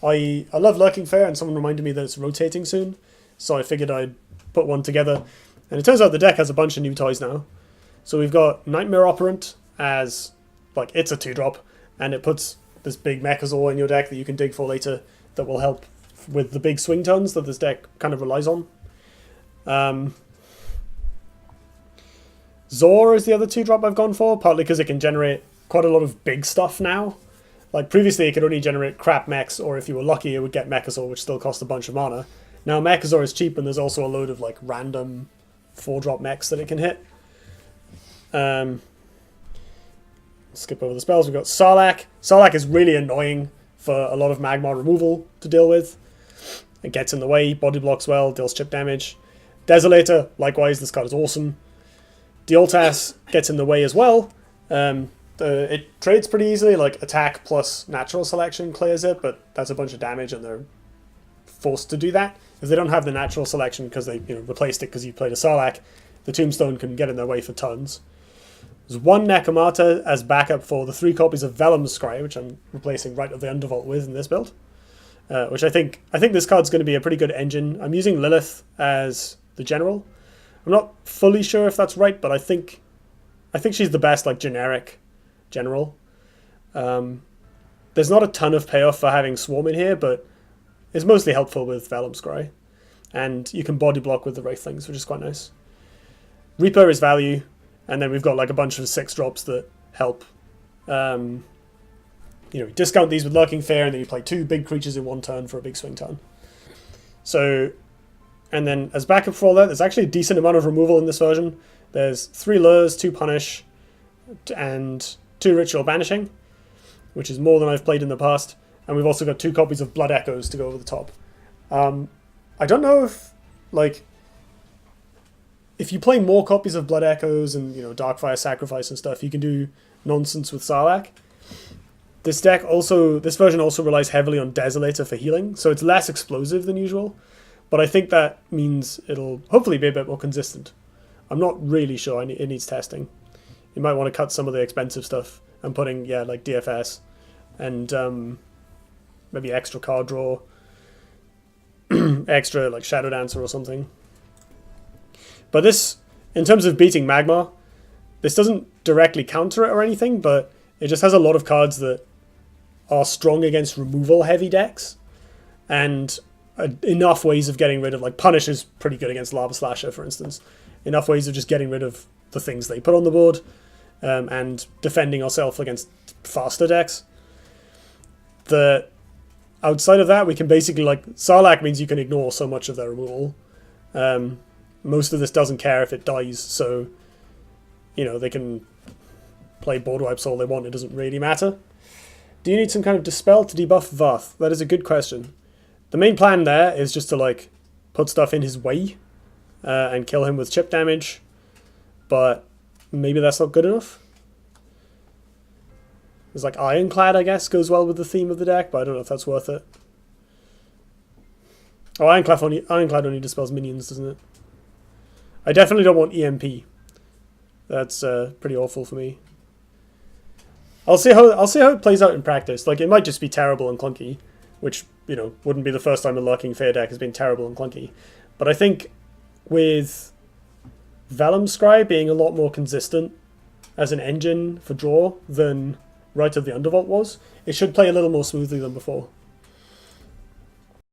I love Lurking Fair, and someone reminded me that it's rotating soon, so I figured I'd put one together. And it turns out the deck has a bunch of new toys now. So we've got Nightmare Operant as, like, it's a 2-drop, and it puts this big Mechazor in your deck that you can dig for later that will help with the big swing turns that this deck kind of relies on. Zor is the other 2-drop I've gone for, partly because it can generate quite a lot of big stuff now. Like, previously it could only generate crap mechs, or if you were lucky it would get Mechazor, which still cost a bunch of mana. Now Mechazor is cheap, and there's also a load of, like, random 4-drop mechs that it can hit. Skip over the spells. We've got Sarlacc. Sarlacc is really annoying for a lot of Magmar removal to deal with. It gets in the way, body blocks well, deals chip damage. Desolator, likewise, this card is awesome. Dioltas gets in the way as well. It trades pretty easily, like attack plus natural selection clears it, but that's a bunch of damage and they're forced to do that. If they don't have the natural selection because they replaced it because you played a Sarlacc, the Tombstone can get in their way for tons. There's one Nekomata as backup for the 3 copies of Vellum's Scry, which I'm replacing Rite of the Undervault with in this build. Which I think this card's going to be a pretty good engine. I'm using Lilith as the general. I'm not fully sure if that's right, but I think she's the best, like, generic general. There's not a ton of payoff for having Swarm in here, but it's mostly helpful with Vellum's Scry. And you can body block with the Wraithlings, which is quite nice. Reaper is value, and then we've got like a bunch of 6-drops that help. Discount these with Lurking Fair, and then you play 2 big creatures in 1 turn for a big swing turn. So, and then as backup for all that, there's actually a decent amount of removal in this version. There's 3 Lures, 2 Punish, and 2 Ritual Banishing, which is more than I've played in the past. And we've also got 2 copies of Blood Echoes to go over the top. I don't know if, like, if you play more copies of Blood Echoes and, Darkfire Sacrifice and stuff, you can do nonsense with Sarlacc. This version also relies heavily on Desolator for healing, so it's less explosive than usual, but I think that means it'll hopefully be a bit more consistent. I'm not really sure, it needs testing. You might want to cut some of the expensive stuff and putting, like DFS and maybe extra card draw, extra like Shadow Dancer or something. But this, in terms of beating Magmar, this doesn't directly counter it or anything, but it just has a lot of cards that are strong against removal-heavy decks, and enough ways of getting rid of, like, Punish is pretty good against Lava Slasher, for instance. Enough ways of just getting rid of the things they put on the board, and defending ourselves against faster decks. Outside of that, we can basically, like, Sarlacc means you can ignore so much of their removal. Most of this doesn't care if it dies, so, they can play board wipes all they want, it doesn't really matter. Do you need some kind of Dispel to debuff Vath? That is a good question. The main plan there is just to, like, put stuff in his way and kill him with chip damage, but maybe that's not good enough. There's, like, Ironclad, I guess, goes well with the theme of the deck, but I don't know if that's worth it. Oh, Ironclad only dispels minions, doesn't it? I definitely don't want EMP. That's pretty awful for me. I'll see how it plays out in practice. Like, it might just be terrible and clunky, which, wouldn't be the first time a Lurking Fair deck has been terrible and clunky. But I think with Vellum's Scry being a lot more consistent as an engine for draw than Rite of the Undervault was, it should play a little more smoothly than before.